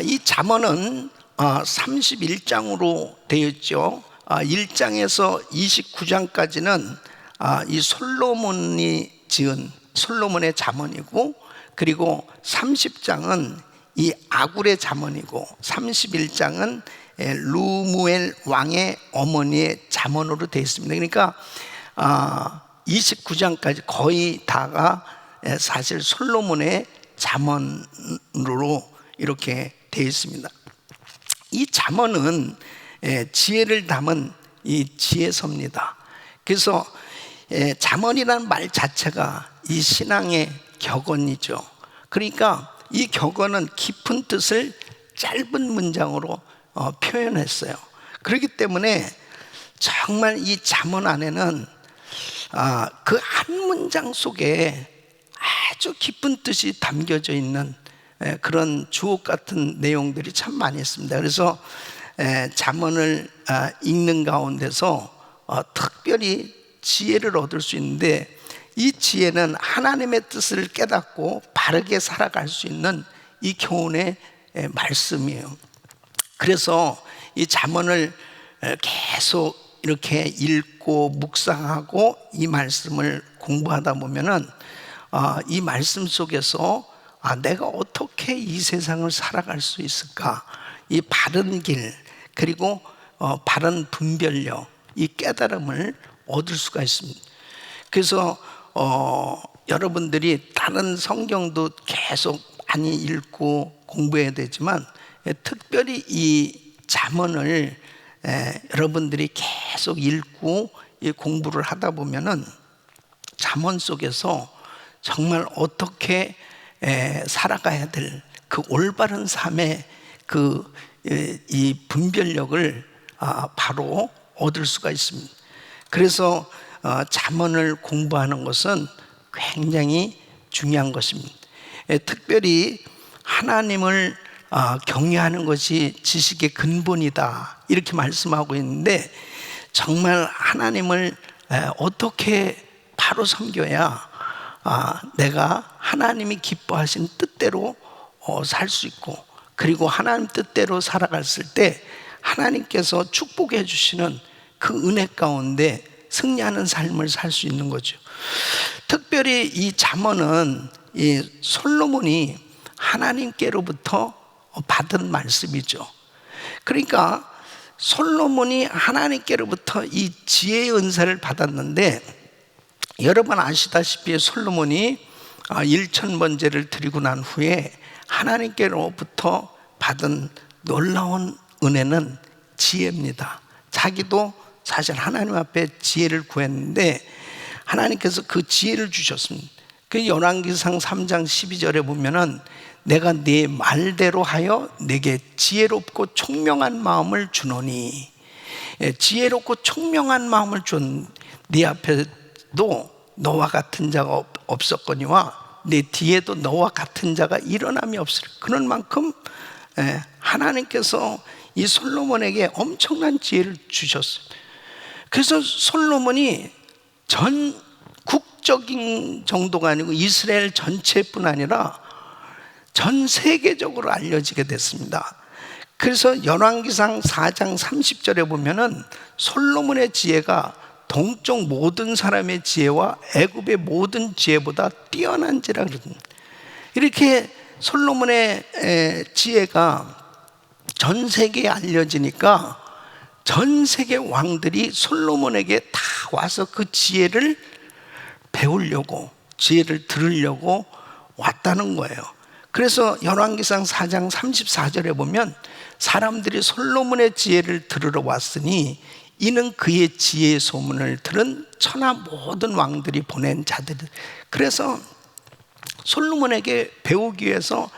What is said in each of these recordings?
이 잠언은 31장으로 되어 있죠. 1장에서 29장까지는 이 솔로몬이 지은 솔로몬의 잠언이고, 그리고 30장은 이 아굴의 잠언이고, 31장은 루무엘 왕의 어머니의 잠언으로 되어 있습니다. 그러니까 29장까지 거의 다가 사실 솔로몬의 잠언으로 이렇게 되어 있습니다. 이 잠언은 지혜를 담은 이 지혜서입니다. 그래서 잠언이라는 말 자체가 이 신앙의 격언이죠. 그러니까 이 격언은 깊은 뜻을 짧은 문장으로 표현했어요. 그렇기 때문에 정말 이 잠언 안에는 그 한 문장 속에 아주 깊은 뜻이 담겨져 있는 그런 주옥 같은 내용들이 참 많이 있습니다. 그래서 잠언을 읽는 가운데서 특별히 지혜를 얻을 수 있는데, 이 지혜는 하나님의 뜻을 깨닫고 바르게 살아갈 수 있는 이 교훈의 말씀이에요. 그래서 이 잠언을 계속 이렇게 읽고 묵상하고 이 말씀을 공부하다 보면은 이 말씀 속에서 내가 어떻게 이 세상을 살아갈 수 있을까, 이 바른 길, 그리고 바른 분별력, 이 깨달음을 얻을 수가 있습니다. 그래서 여러분들이 다른 성경도 계속 많이 읽고 공부해야 되지만, 특별히 이 잠언을 여러분들이 계속 읽고 공부를 하다 보면은 잠언 속에서 정말 어떻게 살아가야 될 그 올바른 삶의 이 분별력을 바로 얻을 수가 있습니다. 그래서 잠언을 공부하는 것은 굉장히 중요한 것입니다. 특별히 하나님을 경외하는 것이 지식의 근본이다, 이렇게 말씀하고 있는데, 정말 하나님을 어떻게 바로 섬겨야 내가 하나님이 기뻐하신 뜻대로 살 수 있고, 그리고 하나님 뜻대로 살아갔을 때 하나님께서 축복해 주시는 그 은혜 가운데 승리하는 삶을 살 수 있는 거죠. 특별히 이 잠언은 이 솔로몬이 하나님께로부터 받은 말씀이죠. 그러니까 솔로몬이 하나님께로부터 이 지혜의 은사를 받았는데, 여러분 아시다시피 솔로몬이 1000번제를 드리고 난 후에 하나님께로부터 받은 놀라운 은혜는 지혜입니다. 자기도 사실 하나님 앞에 지혜를 구했는데 하나님께서 그 지혜를 주셨습니다. 그 열왕기상 3장 12절에 보면은 내가 네 말대로 하여 내게 지혜롭고 총명한 마음을 주노니, 지혜롭고 총명한 마음을 준 네 앞에도 너와 같은 자가 없었거니와 내 뒤에도 너와 같은 자가 일어남이 없으리라. 그런 만큼 하나님께서 이 솔로몬에게 엄청난 지혜를 주셨어요. 그래서 솔로몬이 전국적인 정도가 아니고 이스라엘 전체뿐 아니라 전 세계적으로 알려지게 됐습니다. 그래서 열왕기상 4장 30절에 보면은 솔로몬의 지혜가 동쪽 모든 사람의 지혜와 애굽의 모든 지혜보다 뛰어난지라 그러거든요. 이렇게 솔로몬의 지혜가 전 세계에 알려지니까 전 세계 왕들이 솔로몬에게 다 와서 그 지혜를 배우려고, 지혜를 들으려고 왔다는 거예요. 그래서 열왕기상 4장 34절에 보면 사람들이 솔로몬의 지혜를 들으러 왔으니 이는 그의 지혜의 소문을 들은 천하 모든 왕들이 보낸 자들. 그래서 솔로몬에게 배우기 위해서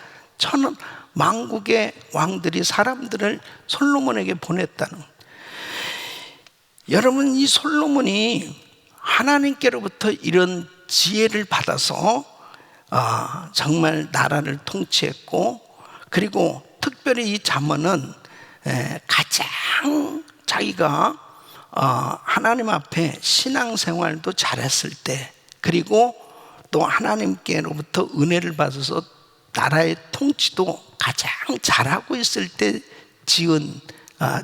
만국의 왕들이 사람들을 솔로몬에게 보냈다는. 여러분, 이 솔로몬이 하나님께로부터 이런 지혜를 받아서 정말 나라를 통치했고, 그리고 특별히 이 잠언은 가장 자기가 하나님 앞에 신앙생활도 잘했을 때, 그리고 또 하나님께로부터 은혜를 받아서 나라의 통치도 가장 잘하고 있을 때 지은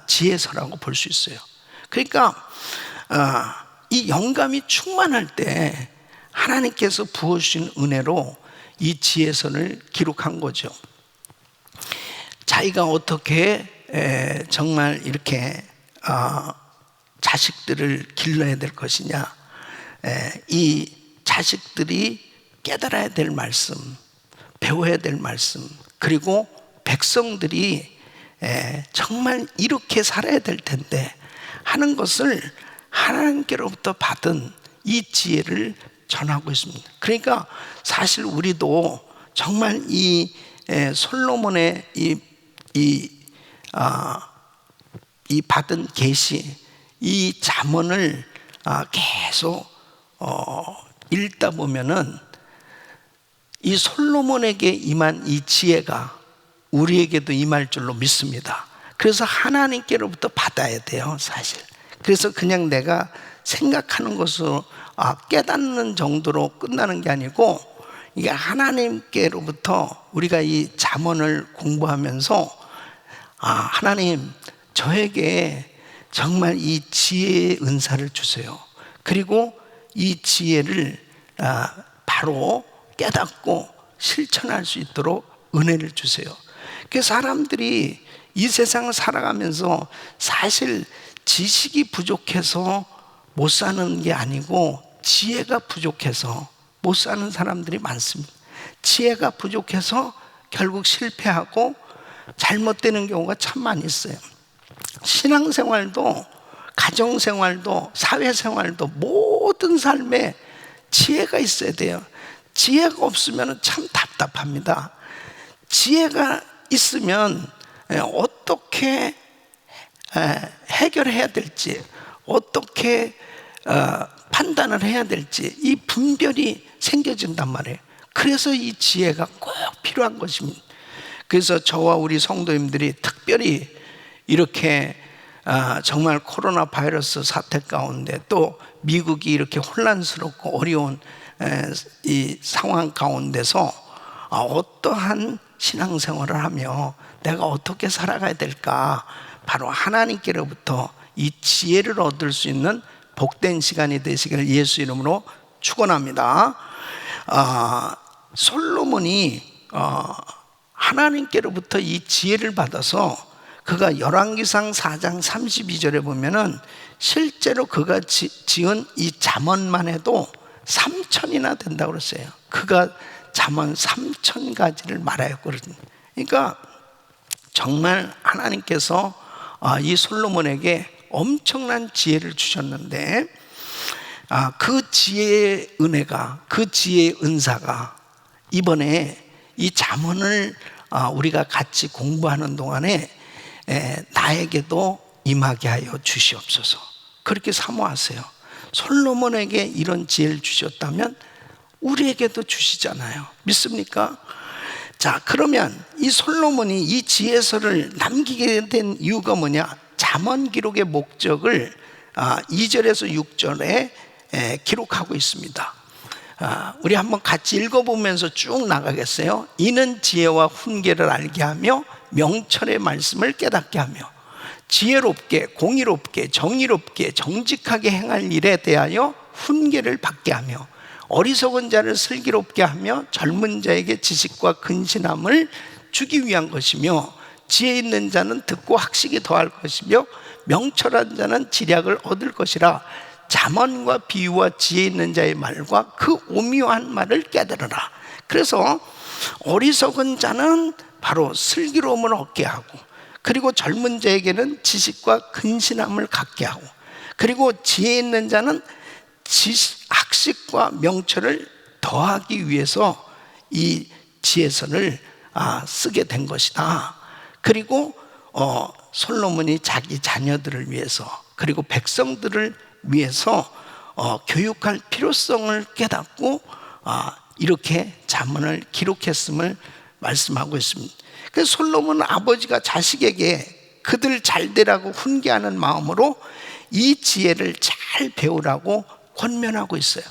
지혜서라고 볼 수 있어요. 그러니까 이 영감이 충만할 때 하나님께서 부어주신 은혜로 이 지혜서를 기록한 거죠. 자기가 어떻게 정말 이렇게 자식들을 길러야 될 것이냐, 이 자식들이 깨달아야 될 말씀, 배워야 될 말씀, 그리고 백성들이 정말 이렇게 살아야 될 텐데 하는 것을 하나님께로부터 받은 이 지혜를 전하고 있습니다. 그러니까 사실 우리도 정말 이 솔로몬의 이 받은 계시, 이 잠언을 계속 읽다 보면은 이 솔로몬에게 임한 이 지혜가 우리에게도 임할 줄로 믿습니다. 그래서 하나님께로부터 받아야 돼요, 사실. 그래서 그냥 내가 생각하는 것으로 깨닫는 정도로 끝나는 게 아니고, 이게 하나님께로부터 우리가 이 잠언을 공부하면서 하나님, 저에게 정말 이 지혜의 은사를 주세요. 그리고 이 지혜를 바로 깨닫고 실천할 수 있도록 은혜를 주세요. 그 사람들이 이 세상을 살아가면서 사실 지식이 부족해서 못 사는 게 아니고 지혜가 부족해서 못 사는 사람들이 많습니다. 지혜가 부족해서 결국 실패하고 잘못되는 경우가 참 많이 있어요. 신앙생활도 가정생활도 사회생활도 모든 삶에 지혜가 있어야 돼요. 지혜가 없으면 참 답답합니다. 지혜가 있으면 어떻게 해결해야 될지, 어떻게 판단을 해야 될지 이 분별이 생겨진단 말이에요. 그래서 이 지혜가 꼭 필요한 것입니다. 그래서 저와 우리 성도님들이 특별히 이렇게 정말 코로나 바이러스 사태 가운데 또 미국이 이렇게 혼란스럽고 어려운 이 상황 가운데서 어떠한 신앙생활을 하며 내가 어떻게 살아가야 될까, 바로 하나님께로부터 이 지혜를 얻을 수 있는 복된 시간이 되시기를 예수 이름으로 축원합니다. 솔로몬이 하나님께로부터 이 지혜를 받아서 그가 열왕기상 4장 32절에 보면은 실제로 그가 지은 이 잠언만 해도 3,000이나 된다고 그랬어요. 그가 잠언 3,000가지를 말하였거든요. 그러니까 정말 하나님께서 이 솔로몬에게 엄청난 지혜를 주셨는데, 그 지혜의 은혜가, 그 지혜의 은사가 이번에 이 잠언을 우리가 같이 공부하는 동안에 나에게도 임하게 하여 주시옵소서. 그렇게 사모하세요. 솔로몬에게 이런 지혜를 주셨다면 우리에게도 주시잖아요. 믿습니까? 자, 그러면 이 솔로몬이 이 지혜서를 남기게 된 이유가 뭐냐? 잠언 기록의 목적을 2절에서 6절에 기록하고 있습니다. 우리 한번 같이 읽어보면서 쭉 나가겠어요? 이는 지혜와 훈계를 알게 하며 명철의 말씀을 깨닫게 하며 지혜롭게 공의롭게 정의롭게 정직하게 행할 일에 대하여 훈계를 받게 하며 어리석은 자를 슬기롭게 하며 젊은 자에게 지식과 근신함을 주기 위한 것이며 지혜 있는 자는 듣고 학식이 더할 것이며 명철한 자는 지략을 얻을 것이라. 잠언과 비유와 지혜 있는 자의 말과 그 오묘한 말을 깨달으라. 그래서 어리석은 자는 바로 슬기로움을 얻게 하고, 그리고 젊은 자에게는 지식과 근신함을 갖게 하고, 그리고 지혜 있는 자는 학식과 명철을 더하기 위해서 이 지혜서를 쓰게 된 것이다. 그리고 솔로몬이 자기 자녀들을 위해서 그리고 백성들을 위해서 교육할 필요성을 깨닫고 이렇게 잠언을 기록했음을 말씀하고 있습니다. 그래서 솔로몬은 아버지가 자식에게 그들 잘되라고 훈계하는 마음으로 이 지혜를 잘 배우라고 권면하고 있어요.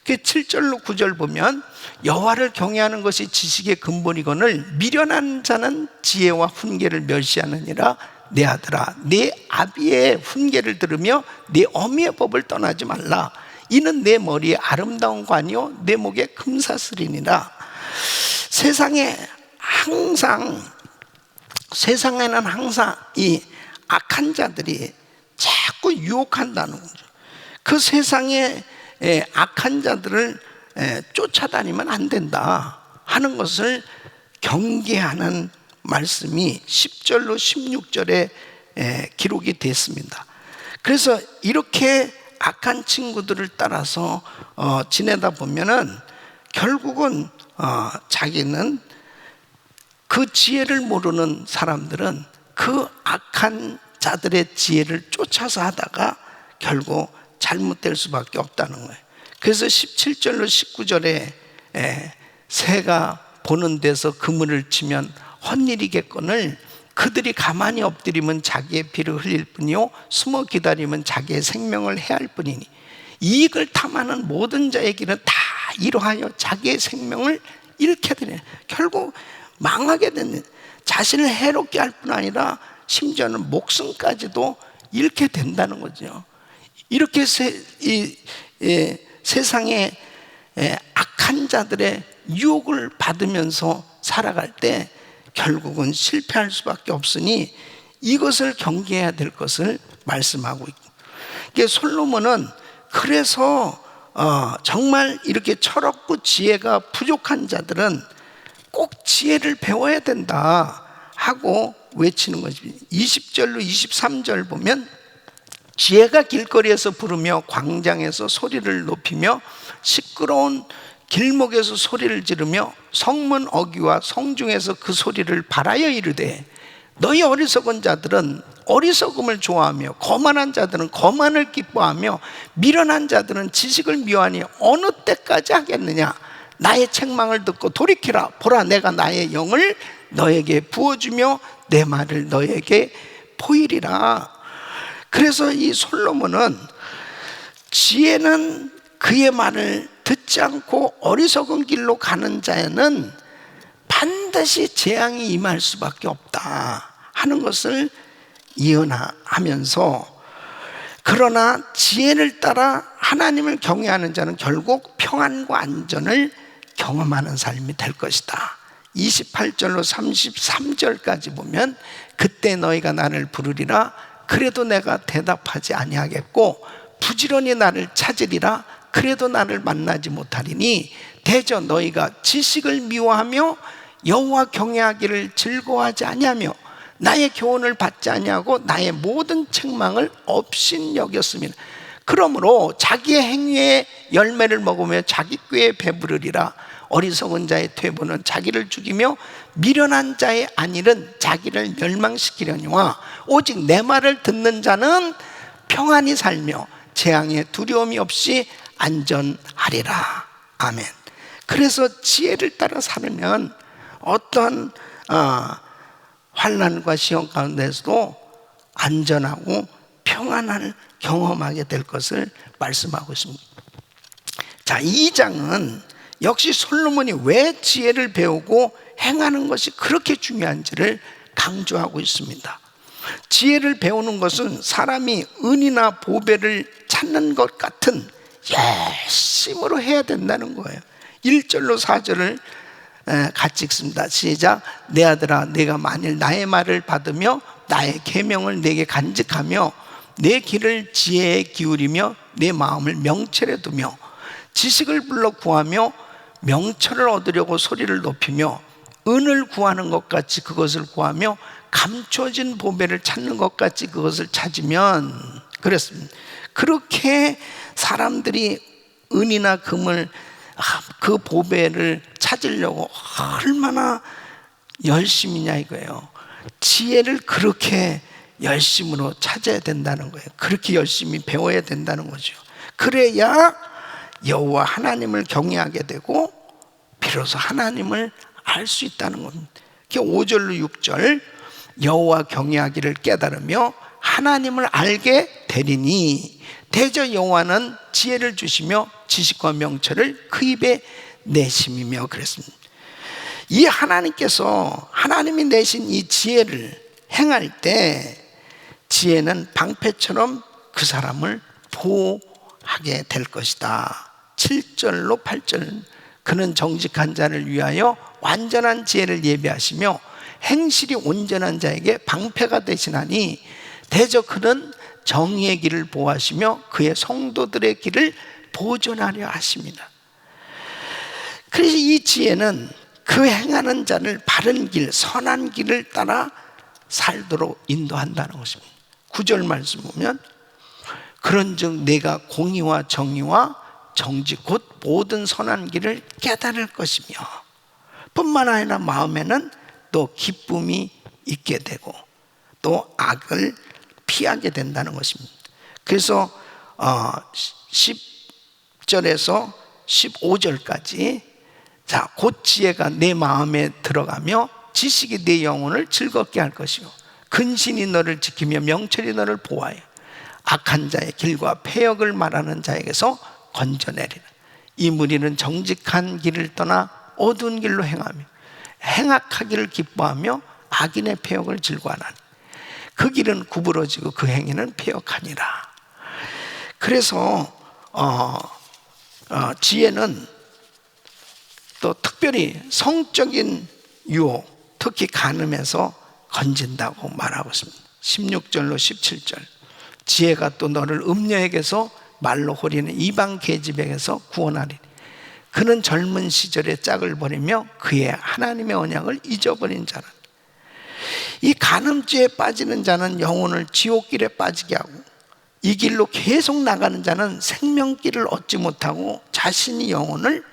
그 7절로 9절 보면 여호와를 경외하는 것이 지식의 근본이거늘 미련한 자는 지혜와 훈계를 멸시하느니라. 내 아들아, 내 아비의 훈계를 들으며 내 어미의 법을 떠나지 말라. 이는 내 머리에 아름다운 관이요 내 목에 금사슬이니라. 세상에는 항상 이 악한 자들이 자꾸 유혹한다는 거죠. 그 세상에 악한 자들을 쫓아다니면 안 된다 하는 것을 경계하는 말씀이 10절로 16절에 기록이 됐습니다. 그래서 이렇게 악한 친구들을 따라서 지내다 보면은 결국은 자기는 그 지혜를 모르는 사람들은 그 악한 자들의 지혜를 쫓아서 하다가 결국 잘못될 수밖에 없다는 거예요. 그래서 17절로 19절에 새가 보는 데서 그물을 치면 헛일이겠거늘 그들이 가만히 엎드리면 자기의 피를 흘릴 뿐이요 숨어 기다리면 자기의 생명을 해할 뿐이니 이익을 탐하는 모든 자의 길은 다 이러하여 자기의 생명을 잃게 되네. 결국 망하게 되는, 자신을 해롭게 할 뿐 아니라 심지어는 목숨까지도 잃게 된다는 거죠. 이렇게 세상에 악한 자들의 유혹을 받으면서 살아갈 때 결국은 실패할 수밖에 없으니 이것을 경계해야 될 것을 말씀하고 있고, 솔로몬은 그래서 정말 이렇게 철없고 지혜가 부족한 자들은 꼭 지혜를 배워야 된다 하고 외치는 거지. 20절로 23절 보면 지혜가 길거리에서 부르며 광장에서 소리를 높이며 시끄러운 길목에서 소리를 지르며 성문 어귀와 성중에서 그 소리를 발하여 이르되 너희 어리석은 자들은 어리석음을 좋아하며 거만한 자들은 거만을 기뻐하며 미련한 자들은 지식을 미워하니 어느 때까지 하겠느냐. 나의 책망을 듣고 돌이키라. 보라, 내가 나의 영을 너에게 부어주며 내 말을 너에게 보이리라. 그래서 이 솔로몬은 지혜는 그의 말을 듣지 않고 어리석은 길로 가는 자에는 반드시 재앙이 임할 수밖에 없다 하는 것을 예언하면서, 그러나 지혜를 따라 하나님을 경외하는 자는 결국 평안과 안전을 경험하는 삶이 될 것이다. 28절로 33절까지 보면 그때 너희가 나를 부르리라. 그래도 내가 대답하지 아니하겠고 부지런히 나를 찾으리라. 그래도 나를 만나지 못하리니 대저 너희가 지식을 미워하며 여호와 경외하기를 즐거워하지 아니하며 나의 교훈을 받지 아니하고 나의 모든 책망을 업신 여겼음이라. 그러므로 자기의 행위의 열매를 먹으며 자기 꾀에 배부르리라. 어리석은 자의 퇴보는 자기를 죽이며 미련한 자의 안일은 자기를 멸망시키려니와 오직 내 말을 듣는 자는 평안히 살며 재앙에 두려움이 없이 안전하리라. 아멘. 그래서 지혜를 따라 살면 어떤 환난과 시험 가운데서도 안전하고 평안을 경험하게 될 것을 말씀하고 있습니다. 자, 2장은 역시 솔로몬이 왜 지혜를 배우고 행하는 것이 그렇게 중요한지를 강조하고 있습니다. 지혜를 배우는 것은 사람이 은이나 보배를 찾는 것 같은 열심으로 해야 된다는 거예요. 1절로 4절을 같이 읽습니다. 시작. 내 아들아, 내가 만일 나의 말을 받으며 나의 계명을 내게 간직하며 내 길을 지혜에 기울이며 내 마음을 명철에 두며 지식을 불러 구하며 명철을 얻으려고 소리를 높이며 은을 구하는 것 같이 그것을 구하며 감춰진 보배를 찾는 것 같이 그것을 찾으면, 그랬습니다. 그렇게 사람들이 은이나 금을, 그 보배를 찾으려고 얼마나 열심이냐 이거예요. 지혜를 그렇게 열심으로 찾아야 된다는 거예요. 그렇게 열심히 배워야 된다는 거죠. 그래야 여호와 하나님을 경외하게 되고 비로소 하나님을 알 수 있다는 겁니다. 5절로 6절 여호와 경외하기를 깨달으며 하나님을 알게 되리니 대저 여호와는 지혜를 주시며 지식과 명철을 그 입에 내심이며 그랬습니다. 이 하나님께서 하나님이 내신 이 지혜를 행할 때 지혜는 방패처럼 그 사람을 보호하게 될 것이다. 7절로 8절, 그는 정직한 자를 위하여 완전한 지혜를 예비하시며 행실이 온전한 자에게 방패가 되시나니 대저 그는 정의의 길을 보호하시며 그의 성도들의 길을 보존하려 하십니다. 그래서 이 지혜는 그 행하는 자를 바른 길, 선한 길을 따라 살도록 인도한다는 것입니다. 9절 말씀 보면 그런즉 내가 공의와 정의와 정직 곧 모든 선한 길을 깨달을 것이며 뿐만 아니라 마음에는 또 기쁨이 있게 되고 또 악을 피하게 된다는 것입니다. 그래서 10절에서 15절까지 자, 곧 지혜가 내 마음에 들어가며 지식이 내 영혼을 즐겁게 할 것이요 근신이 너를 지키며 명철이 너를 보호하여 악한 자의 길과 패역을 말하는 자에게서 건져내리라. 이 무리는 정직한 길을 떠나 어두운 길로 행하며 행악하기를 기뻐하며 악인의 패역을 즐거워하나니 그 길은 구부러지고 그 행위는 패역하니라. 그래서 지혜는 또 특별히 성적인 유혹, 특히 간음에서 건진다고 말하고 있습니다. 16절로 17절 지혜가 또 너를 음녀에게서 말로 호리는 이방 계집에게서 구원하리니 그는 젊은 시절의 짝을 버리며 그의 하나님의 언약을 잊어버린 자라. 이 간음죄에 빠지는 자는 영혼을 지옥길에 빠지게 하고 이 길로 계속 나가는 자는 생명길을 얻지 못하고 자신이 영혼을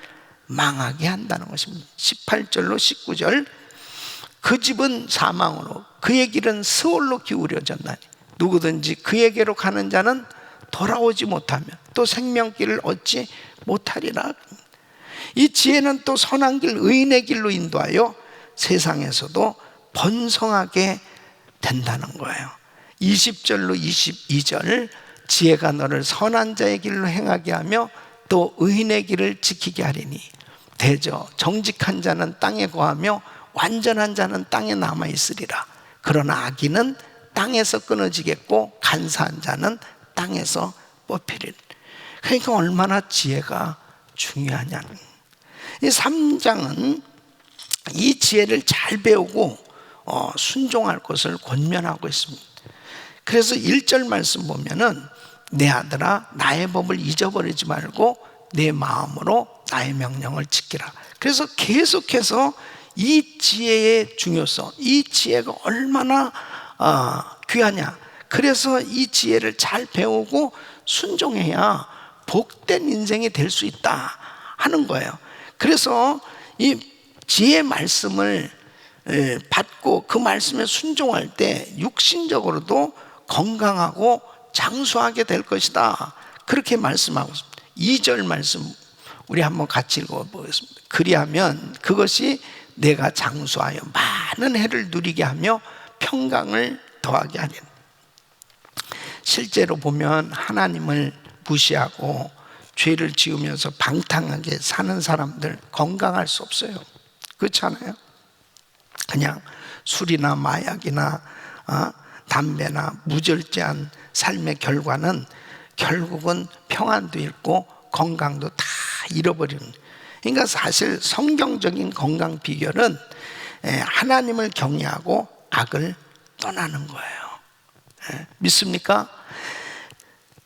망하게 한다는 것입니다. 18절로 19절 그 집은 사망으로 그의 길은 스올로 기울여졌나니 누구든지 그에게로 가는 자는 돌아오지 못하며 또 생명길을 얻지 못하리라. 이 지혜는 또 선한 길 의인의 길로 인도하여 세상에서도 번성하게 된다는 거예요. 20절로 22절 지혜가 너를 선한 자의 길로 행하게 하며 또 의인의 길을 지키게 하리니 대저 정직한 자는 땅에 거하며 완전한 자는 땅에 남아있으리라. 그러나 악인은 땅에서 끊어지겠고 간사한 자는 땅에서 뽑히리라. 그러니까 얼마나 지혜가 중요하냐는, 이 3장은 이 지혜를 잘 배우고 순종할 것을 권면하고 있습니다. 그래서 1절 말씀 보면은 내 아들아 나의 법을 잊어버리지 말고 내 마음으로 나의 명령을 지키라. 그래서 계속해서 이 지혜의 중요성, 이 지혜가 얼마나 귀하냐, 그래서 이 지혜를 잘 배우고 순종해야 복된 인생이 될 수 있다 하는 거예요. 그래서 이 지혜의 말씀을 받고 그 말씀에 순종할 때 육신적으로도 건강하고 장수하게 될 것이다, 그렇게 말씀하고 있습니다. 2절 말씀 우리 한번 같이 읽어보겠습니다. 그리하면 그것이 내가 장수하여 많은 해를 누리게 하며 평강을 더하게 하리라. 실제로 보면 하나님을 무시하고 죄를 지으면서 방탕하게 사는 사람들 건강할 수 없어요. 그렇잖아요. 그냥 술이나 마약이나 담배나 무절제한 삶의 결과는 결국은 평안도 잃고 건강도 다 잃어버리는. 그러니까 사실 성경적인 건강 비결은 하나님을 경외하고 악을 떠나는 거예요. 믿습니까?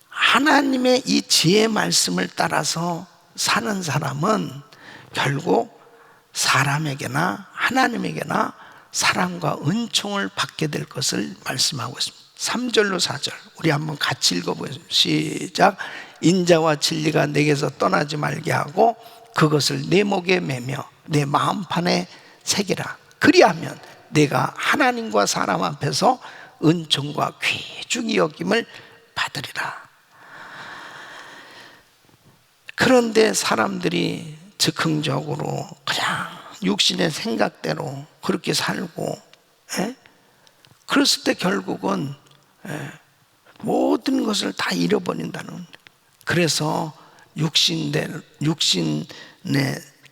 하나님의 이 지혜 말씀을 따라서 사는 사람은 결국 사람에게나 하나님에게나 사랑과 은총을 받게 될 것을 말씀하고 있습니다. 3절로 4절 우리 한번 같이 읽어보겠습니다. 시작. 인자와 진리가 내게서 떠나지 말게 하고 그것을 내 목에 매며 내 마음판에 새기라. 그리하면 내가 하나님과 사람 앞에서 은총과 귀중히 여김을 받으리라. 그런데 사람들이 즉흥적으로 그냥 육신의 생각대로 그렇게 살고, 그랬을 때 결국은 모든 것을 다 잃어버린다는. 그래서 육신의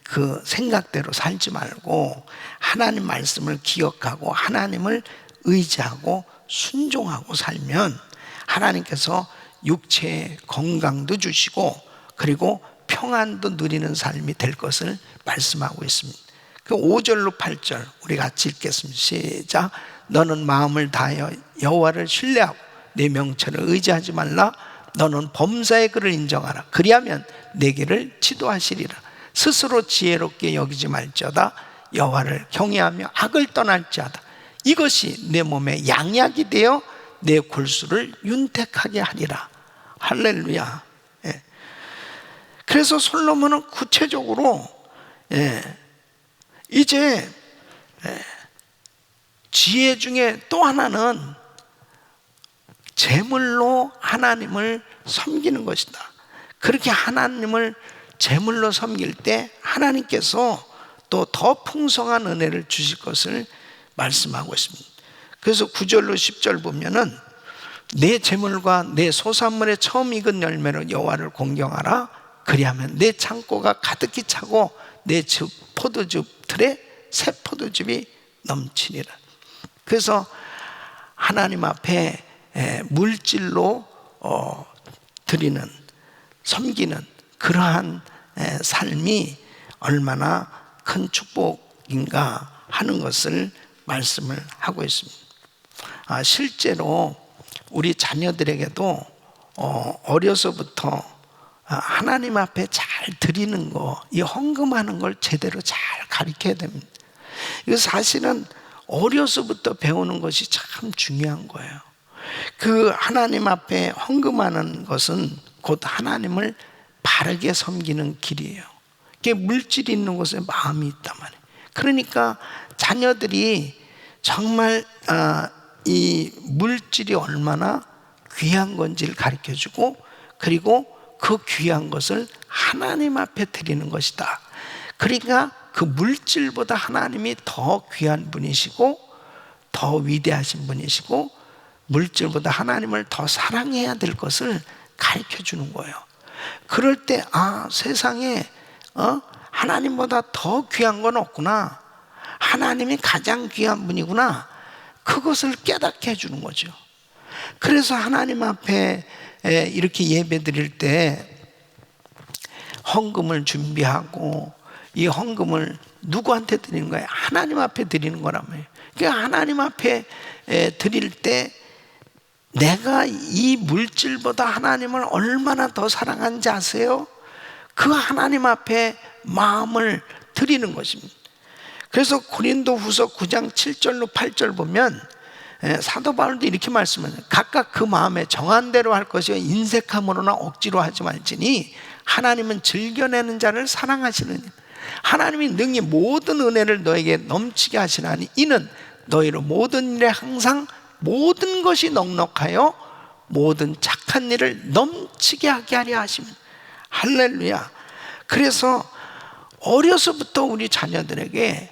그 생각대로 살지 말고 하나님 말씀을 기억하고 하나님을 의지하고 순종하고 살면 하나님께서 육체의 건강도 주시고 그리고 평안도 누리는 삶이 될 것을 말씀하고 있습니다. 그 5절로 8절 우리 같이 읽겠습니다. 시작. 너는 마음을 다하여 여호와를 신뢰하고 내 명철을 의지하지 말라. 너는 범사의 그를 인정하라. 그리하면 내 길을 지도하시리라. 스스로 지혜롭게 여기지 말지어다. 여호와를 경외하며 악을 떠날지어다. 이것이 내 몸에 양약이 되어 내 골수를 윤택하게 하리라. 할렐루야. 예. 그래서 솔로몬은 구체적으로 이제 지혜 중에 또 하나는 제물로 하나님을 섬기는 것이다. 그렇게 하나님을 제물로 섬길 때 하나님께서 또 더 풍성한 은혜를 주실 것을 말씀하고 있습니다. 그래서 9절로 10절 보면은 내 제물과 내 소산물의 처음 익은 열매로 여호와를 공경하라. 그리하면 내 창고가 가득히 차고 내 포도즙 틀에 새 포도즙이 넘치니라. 그래서 하나님 앞에 물질로 드리는, 섬기는 그러한 삶이 얼마나 큰 축복인가 하는 것을 말씀을 하고 있습니다. 실제로 우리 자녀들에게도 어려서부터 하나님 앞에 잘 드리는 거, 이 헌금하는 걸 제대로 잘 가르쳐야 됩니다. 이거 사실은 어려서부터 배우는 것이 참 중요한 거예요. 그 하나님 앞에 헌금하는 것은 곧 하나님을 바르게 섬기는 길이에요. 그게 물질이 있는 곳에 마음이 있단 말이에요. 그러니까 자녀들이 정말 이 물질이 얼마나 귀한 건지를 가르쳐주고 그리고 그 귀한 것을 하나님 앞에 드리는 것이다. 그러니까 그 물질보다 하나님이 더 귀한 분이시고 더 위대하신 분이시고 물질보다 하나님을 더 사랑해야 될 것을 가르쳐주는 거예요. 그럴 때 세상에 하나님보다 더 귀한 건 없구나, 하나님이 가장 귀한 분이구나, 그것을 깨닫게 해주는 거죠. 그래서 하나님 앞에 이렇게 예배 드릴 때 헌금을 준비하고 이 헌금을 누구한테 드리는 거예요? 하나님 앞에 드리는 거라며요. 그러니까 하나님 앞에 드릴 때 내가 이 물질보다 하나님을 얼마나 더 사랑하는지 아세요? 그 하나님 앞에 마음을 드리는 것입니다. 그래서 고린도후서 9장 7절로 8절 보면 사도 바울도 이렇게 말씀해요. 각각 그 마음에 정한 대로 할 것이요 인색함으로나 억지로 하지 말지니 하나님은 즐겨내는 자를 사랑하시느니 하나님이 능히 모든 은혜를 너에게 넘치게 하시나니 이는 너희로 모든 일에 항상 모든 것이 넉넉하여 모든 착한 일을 넘치게 하게 하려 하십니다. 할렐루야. 그래서 어려서부터 우리 자녀들에게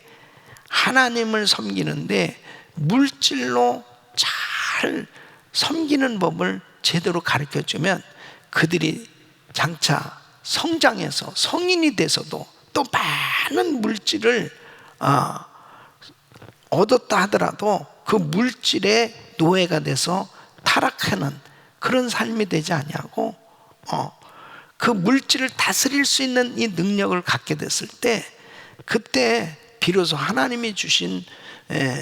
하나님을 섬기는데 물질로 잘 섬기는 법을 제대로 가르쳐주면 그들이 장차 성장해서 성인이 돼서도 또 많은 물질을 얻었다 하더라도 그 물질의 노예가 돼서 타락하는 그런 삶이 되지 아니하고 그 물질을 다스릴 수 있는 이 능력을 갖게 됐을 때 그때 비로소 하나님이 주신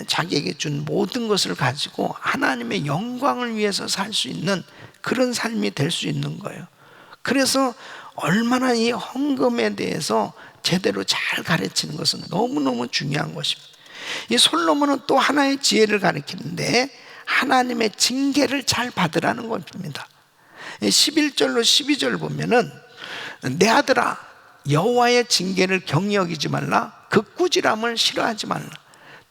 자기에게 준 모든 것을 가지고 하나님의 영광을 위해서 살 수 있는 그런 삶이 될 수 있는 거예요. 그래서 얼마나 이 헌금에 대해서 제대로 잘 가르치는 것은 너무너무 중요한 것입니다. 이 솔로몬은 또 하나의 지혜를 가르치는데 하나님의 징계를 잘 받으라는 겁니다. 11절로 12절 보면은 내 아들아 여호와의 징계를 경히 여기지 말라. 그 꾸지람을 싫어하지 말라.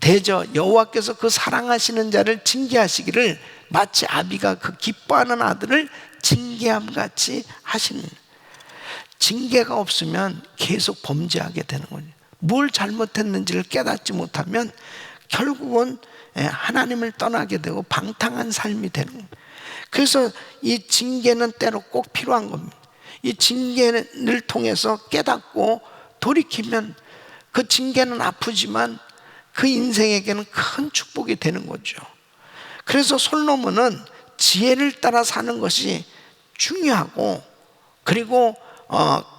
대저 여호와께서 그 사랑하시는 자를 징계하시기를 마치 아비가 그 기뻐하는 아들을 징계함 같이 하시는. 징계가 없으면 계속 범죄하게 되는 거예요. 뭘 잘못했는지를 깨닫지 못하면 결국은 하나님을 떠나게 되고 방탕한 삶이 되는 거예요. 그래서 이 징계는 때로 꼭 필요한 겁니다. 이 징계를 통해서 깨닫고 돌이키면 그 징계는 아프지만 그 인생에게는 큰 축복이 되는 거죠. 그래서 솔로몬은 지혜를 따라 사는 것이 중요하고, 그리고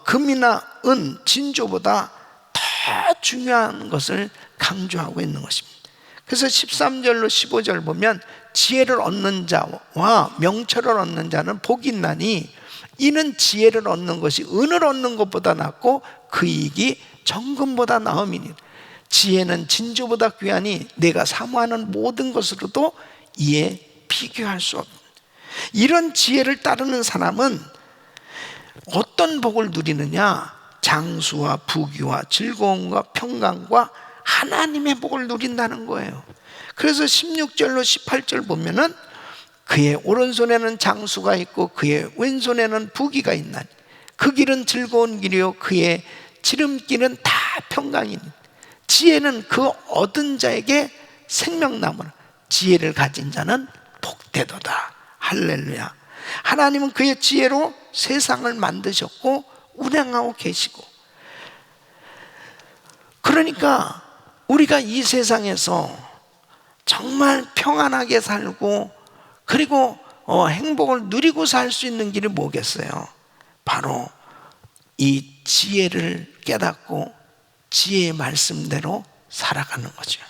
금이나 은, 진주보다 더 중요한 것을 강조하고 있는 것입니다. 그래서 13절로 15절 보면 지혜를 얻는 자와 명철을 얻는 자는 복이 있나니 이는 지혜를 얻는 것이 은을 얻는 것보다 낫고 그 이익이 정금보다 나음이니 지혜는 진주보다 귀하니 내가 사모하는 모든 것으로도 이에 비교할 수 없다. 이런 지혜를 따르는 사람은 어떤 복을 누리느냐? 장수와 부귀와 즐거움과 평강과 하나님의 복을 누린다는 거예요. 그래서 16절로 18절 보면은 그의 오른손에는 장수가 있고 그의 왼손에는 부귀가 있나니 그 길은 즐거운 길이요 그의 지름길은 다 평강이니 지혜는 그 얻은 자에게 생명나무라. 지혜를 가진 자는 복되도다. 할렐루야. 하나님은 그의 지혜로 세상을 만드셨고 운행하고 계시고, 그러니까 우리가 이 세상에서 정말 평안하게 살고 그리고 행복을 누리고 살 수 있는 길이 뭐겠어요? 바로 이 지혜를 깨닫고 지혜의 말씀대로 살아가는 거죠.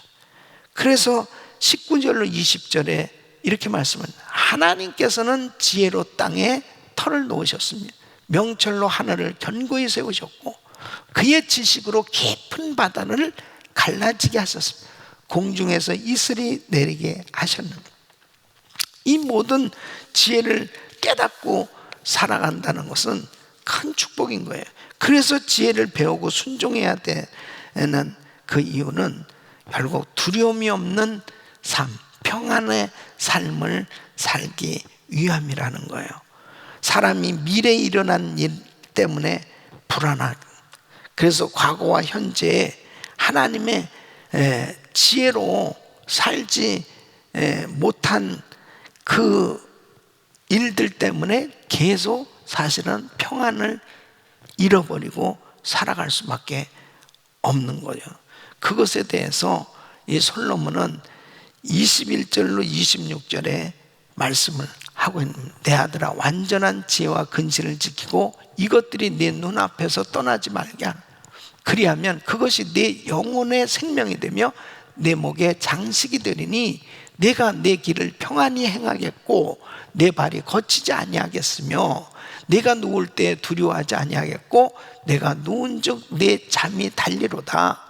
그래서 19절로 20절에 이렇게 말씀합니다. 하나님께서는 지혜로 땅에 터를 놓으셨습니다. 명철로 하늘을 견고히 세우셨고 그의 지식으로 깊은 바다를 갈라지게 하셨습니다. 공중에서 이슬이 내리게 하셨는데 이 모든 지혜를 깨닫고 살아간다는 것은 큰 축복인 거예요. 그래서 지혜를 배우고 순종해야 되는 그 이유는 결국 두려움이 없는 삶, 평안의 삶을 살기 위함이라는 거예요. 사람이 미래에 일어난 일 때문에 불안하고, 그래서 과거와 현재에 하나님의 지혜로 살지 못한 그 일들 때문에 계속 사실은 평안을 잃어버리고 살아갈 수밖에 없는 거예요. 그것에 대해서 이 솔로몬은 21절로 26절에 말씀을 하고 있는, 내 아들아 완전한 지혜와 근신을 지키고 이것들이 내 눈앞에서 떠나지 말게 하라. 그리하면 그것이 내 영혼의 생명이 되며 내 목에 장식이 되리니 내가 내 길을 평안히 행하겠고 내 발이 거치지 아니하겠으며 내가 누울 때 두려워하지 아니하겠고 내가 누운즉 내 잠이 달리로다.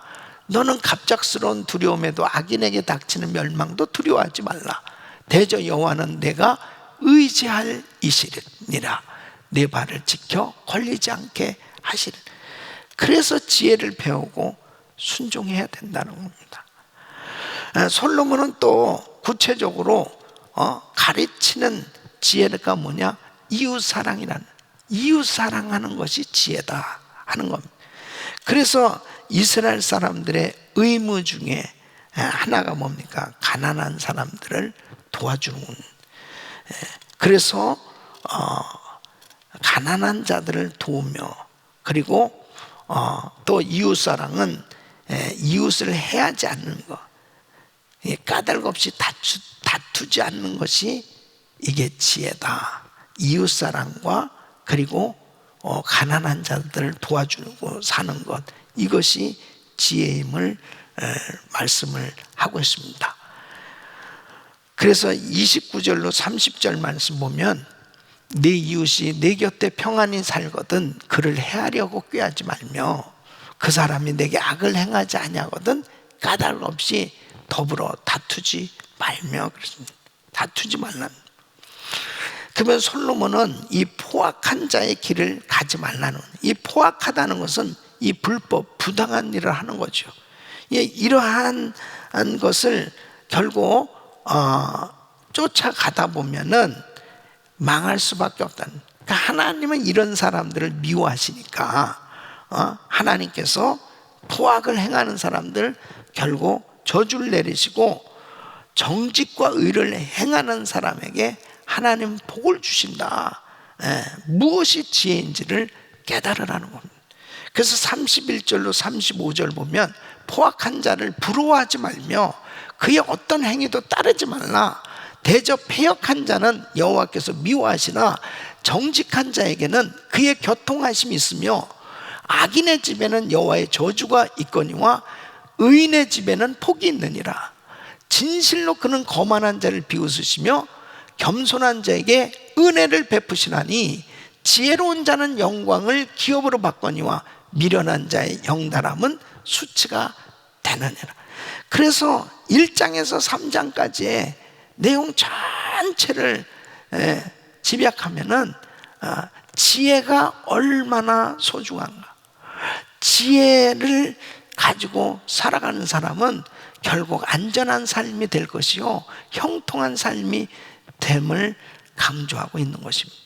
너는 갑작스러운 두려움에도 악인에게 닥치는 멸망도 두려워하지 말라. 대저 여호와는 내가 의지할 이시니라. 내 발을 지켜 걸리지 않게 하시리. 그래서 지혜를 배우고 순종해야 된다는 겁니다. 솔로몬은 또 구체적으로 가르치는 지혜가 뭐냐? 이웃사랑이라는, 이웃사랑하는 것이 지혜다 하는 겁니다. 그래서 이스라엘 사람들의 의무 중에 하나가 뭡니까? 가난한 사람들을 도와주는. 그래서 가난한 자들을 도우며, 그리고 또 이웃사랑은 이웃을 해하지 않는 것, 까닭 없이 다투지 않는 것이 이게 지혜다. 이웃사랑과 그리고 가난한 자들을 도와주고 사는 것, 이것이 지혜임을 말씀을 하고 있습니다. 그래서 29절로 30절 말씀 보면 내 이웃이 내 곁에 평안히 살거든 그를 해하려고 꾀하지 말며 그 사람이 내게 악을 행하지 아니하거든 까닭 없이 더불어 다투지 말며 그랬습니다. 다투지 말라. 그러면 솔로몬은 이 포악한 자의 길을 가지 말라는, 이 포악하다는 것은 이 불법 부당한 일을 하는 거죠. 이러한 것을 결국 쫓아가다 보면은 망할 수밖에 없다는. 그러니까 하나님은 이런 사람들을 미워하시니까 하나님께서 포악을 행하는 사람들 결국 저주를 내리시고 정직과 의를 행하는 사람에게 하나님 복을 주신다. 무엇이 지혜인지를 깨달으라는 겁니다. 그래서 31절로 35절 보면 포악한 자를 부러워하지 말며 그의 어떤 행위도 따르지 말라. 대저 패역한 자는 여호와께서 미워하시나 정직한 자에게는 그의 교통하심이 있으며 악인의 집에는 여호와의 저주가 있거니와 의인의 집에는 복이 있느니라. 진실로 그는 거만한 자를 비웃으시며 겸손한 자에게 은혜를 베푸시나니 지혜로운 자는 영광을 기업으로 받거니와 미련한 자의 영달함은 수치가 되느니라. 그래서 1장에서 3장까지의 내용 전체를 집약하면은 지혜가 얼마나 소중한가, 지혜를 가지고 살아가는 사람은 결국 안전한 삶이 될 것이요 형통한 삶이 됨을 강조하고 있는 것입니다.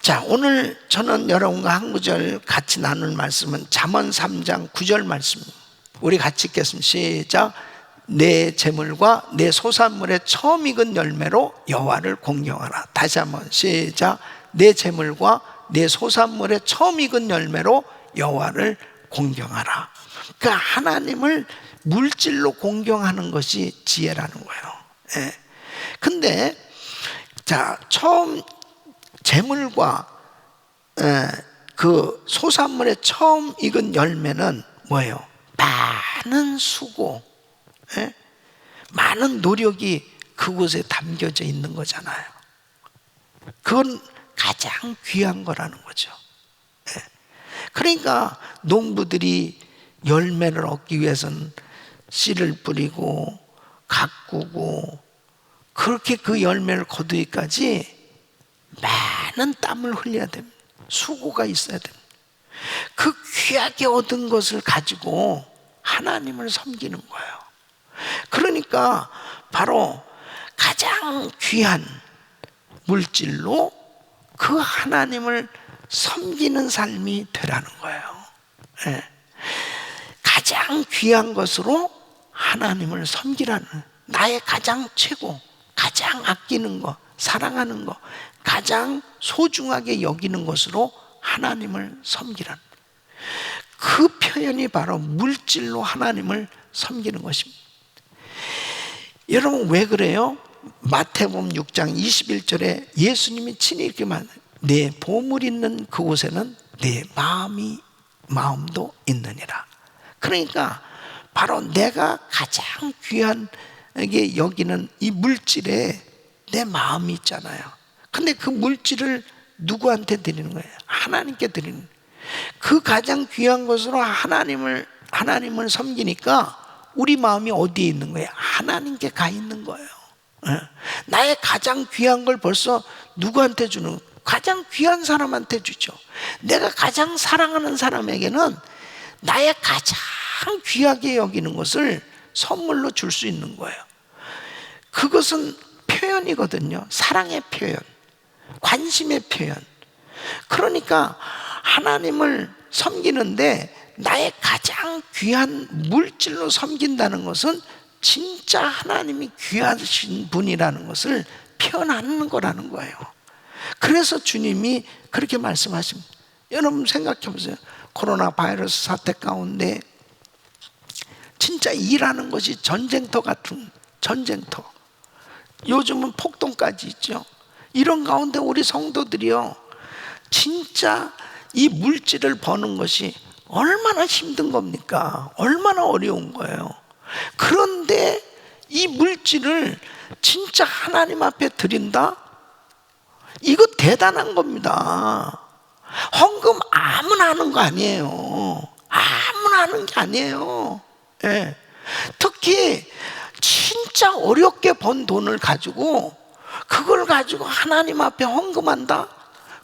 자, 오늘 저는 여러분과 한 구절 같이 나눌 말씀은 잠언 3장 9절 말씀입니다. 우리 같이 읽겠습니다. 시작. 내 재물과 내 소산물의 처음 익은 열매로 여호와를 공경하라. 다시 한번 시작. 내 재물과 내 소산물의 처음 익은 열매로 여호와를 공경하라. 그러니까 하나님을 물질로 공경하는 것이 지혜라는 거예요. 근데 자, 처음 재물과 그 소산물의 처음 익은 열매는 뭐예요? 많은 수고, 많은 노력이 그곳에 담겨져 있는 거잖아요. 그건 가장 귀한 거라는 거죠. 그러니까 농부들이 열매를 얻기 위해서는 씨를 뿌리고 가꾸고 그렇게 그 열매를 거두기까지 많은 땀을 흘려야 됩니다. 수고가 있어야 됩니다. 그 귀하게 얻은 것을 가지고 하나님을 섬기는 거예요. 그러니까 바로 가장 귀한 물질로 그 하나님을 섬기는 삶이 되라는 거예요. 가장 귀한 것으로 하나님을 섬기라는, 나의 가장 최고, 가장 아끼는 것, 사랑하는 것, 가장 소중하게 여기는 것으로 하나님을 섬기라는, 그 표현이 바로 물질로 하나님을 섬기는 것입니다. 여러분 왜 그래요? 마태복음 6장 21절에 예수님이 친히 이렇게 말해요. 내 보물 있는 그곳에는 내 마음도 있느니라. 그러니까 바로 내가 가장 귀하게 여기는 이 물질에 내 마음이 있잖아요. 근데 그 물질을 누구한테 드리는 거예요? 하나님께 드리는 거예요. 그 가장 귀한 것으로 하나님을 섬기니까 우리 마음이 어디에 있는 거예요? 하나님께 가 있는 거예요. 나의 가장 귀한 걸 벌써 누구한테 주는 거예요? 가장 귀한 사람한테 주죠. 내가 가장 사랑하는 사람에게는 나의 가장 귀하게 여기는 것을 선물로 줄 수 있는 거예요. 그것은 표현이거든요. 사랑의 표현, 관심의 표현. 그러니까 하나님을 섬기는데 나의 가장 귀한 물질로 섬긴다는 것은 진짜 하나님이 귀하신 분이라는 것을 표현하는 거라는 거예요. 그래서 주님이 그렇게 말씀하십니다. 여러분 생각해 보세요. 코로나 바이러스 사태 가운데 진짜 일하는 것이 전쟁터 같은 전쟁터. 요즘은 폭동까지 있죠. 이런 가운데 우리 성도들이요, 진짜 이 물질을 버는 것이 얼마나 힘든 겁니까? 얼마나 어려운 거예요. 그런데 이 물질을 진짜 하나님 앞에 드린다? 이거 대단한 겁니다. 헌금 아무나 하는 거 아니에요. 아무나 하는 게 아니에요. 특히 진짜 어렵게 번 돈을 가지고 그걸 가지고 하나님 앞에 헌금한다?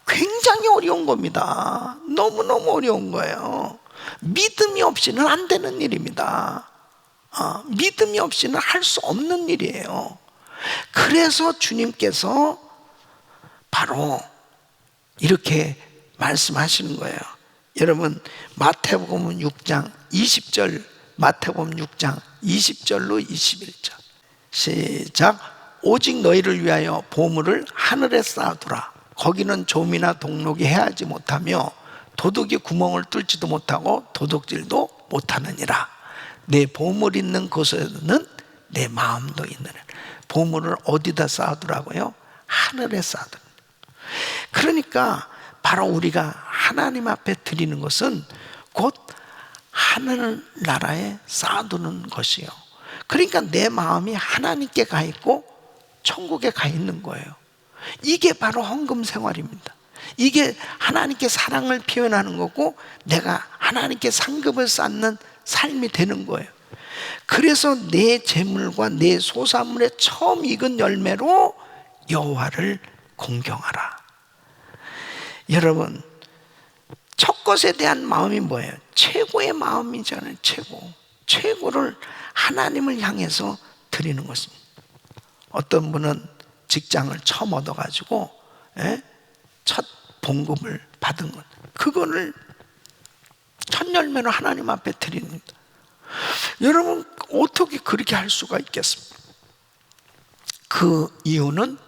굉장히 어려운 겁니다. 너무너무 어려운 거예요. 믿음이 없이는 안 되는 일입니다. 믿음이 없이는 할 수 없는 일이에요. 그래서 주님께서 바로 이렇게 말씀하시는 거예요. 여러분 마태복음 6장 20절, 마태복음 6장 20절로 21절 시작. 오직 너희를 위하여 보물을 하늘에 쌓아두라. 거기는 좀이나 동록이 해하지 못하며 도둑이 구멍을 뚫지도 못하고 도둑질도 못하느니라. 내 보물 있는 곳에는 내 마음도 있느니라. 보물을 어디다 쌓아두라고요? 하늘에 쌓아두라. 그러니까 바로 우리가 하나님 앞에 드리는 것은 곧 하늘나라에 쌓아두는 것이요. 그러니까 내 마음이 하나님께 가 있고 천국에 가 있는 거예요. 이게 바로 헌금 생활입니다. 이게 하나님께 사랑을 표현하는 거고 내가 하나님께 상급을 쌓는 삶이 되는 거예요. 그래서 내 재물과 내 소산물의 처음 익은 열매로 여호와를 공경하라. 여러분, 첫 것에 대한 마음이 뭐예요? 최고의 마음이잖아요. 최고를 하나님을 향해서 드리는 것입니다. 어떤 분은 직장을 처음 얻어가지고 첫 봉급을 받은 것, 그거를 첫 열매로 하나님 앞에 드립니다. 여러분, 어떻게 그렇게 할 수가 있겠습니까? 그 이유는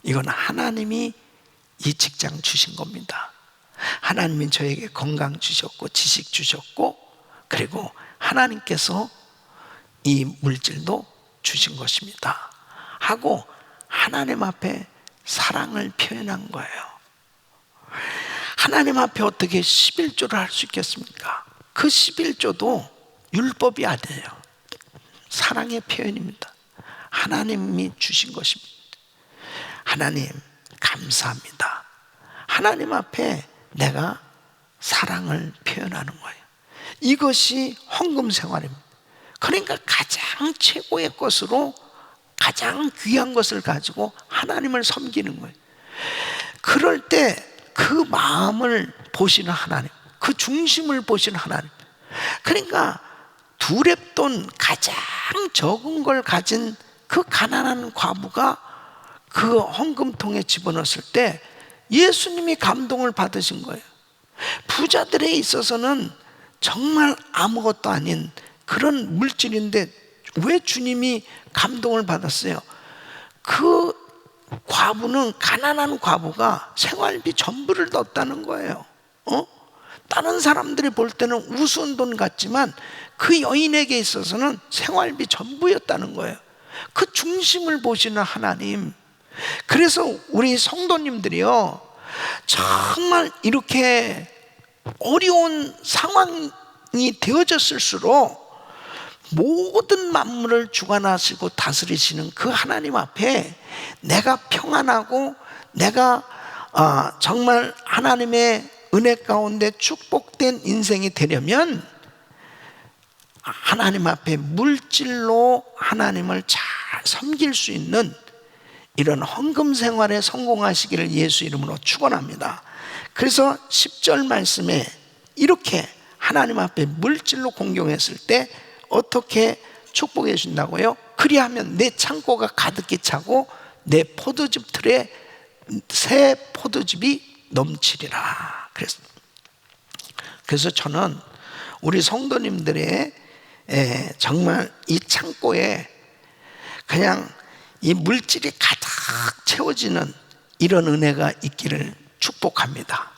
이건 하나님이 이 직장 주신 겁니다. 하나님이 저에게 건강 주셨고 지식 주셨고, 그리고 하나님께서 이 물질도 주신 것입니다 하고 하나님 앞에 사랑을 표현한 거예요. 하나님 앞에 어떻게 11조를 할 수 있겠습니까? 그 11조도 율법이 아니에요. 사랑의 표현입니다. 하나님이 주신 것입니다. 하나님 감사합니다. 하나님 앞에 내가 사랑을 표현하는 거예요. 이것이 헌금 생활입니다. 그러니까 가장 최고의 것으로 가장 귀한 것을 가지고 하나님을 섬기는 거예요. 그럴 때 그 마음을 보시는 하나님, 그 중심을 보시는 하나님. 그러니까 두 렙돈 가장 적은 걸 가진 그 가난한 과부가 그 헌금통에 집어넣었을 때 예수님이 감동을 받으신 거예요. 부자들에 있어서는 정말 아무것도 아닌 그런 물질인데 왜 주님이 감동을 받았어요? 그 과부는, 가난한 과부가 생활비 전부를 넣었다는 거예요. 다른 사람들이 볼 때는 우스운 돈 같지만 그 여인에게 있어서는 생활비 전부였다는 거예요. 그 중심을 보시는 하나님. 그래서 우리 성도님들이요, 정말 이렇게 어려운 상황이 되어졌을수록 모든 만물을 주관하시고 다스리시는 그 하나님 앞에 내가 평안하고 내가 정말 하나님의 은혜 가운데 축복된 인생이 되려면 하나님 앞에 물질로 하나님을 잘 섬길 수 있는 이런 헌금 생활에 성공하시기를 예수 이름으로 축원합니다. 그래서 10절 말씀에 이렇게 하나님 앞에 물질로 공경했을 때 어떻게 축복해 준다고요? 그리하면 내 창고가 가득히 차고 내 포도즙 틀에 새 포도즙이 넘치리라. 그래서 저는 우리 성도님들의 정말 이 창고에 그냥 이 물질이 가득 채워지는 이런 은혜가 있기를 축복합니다.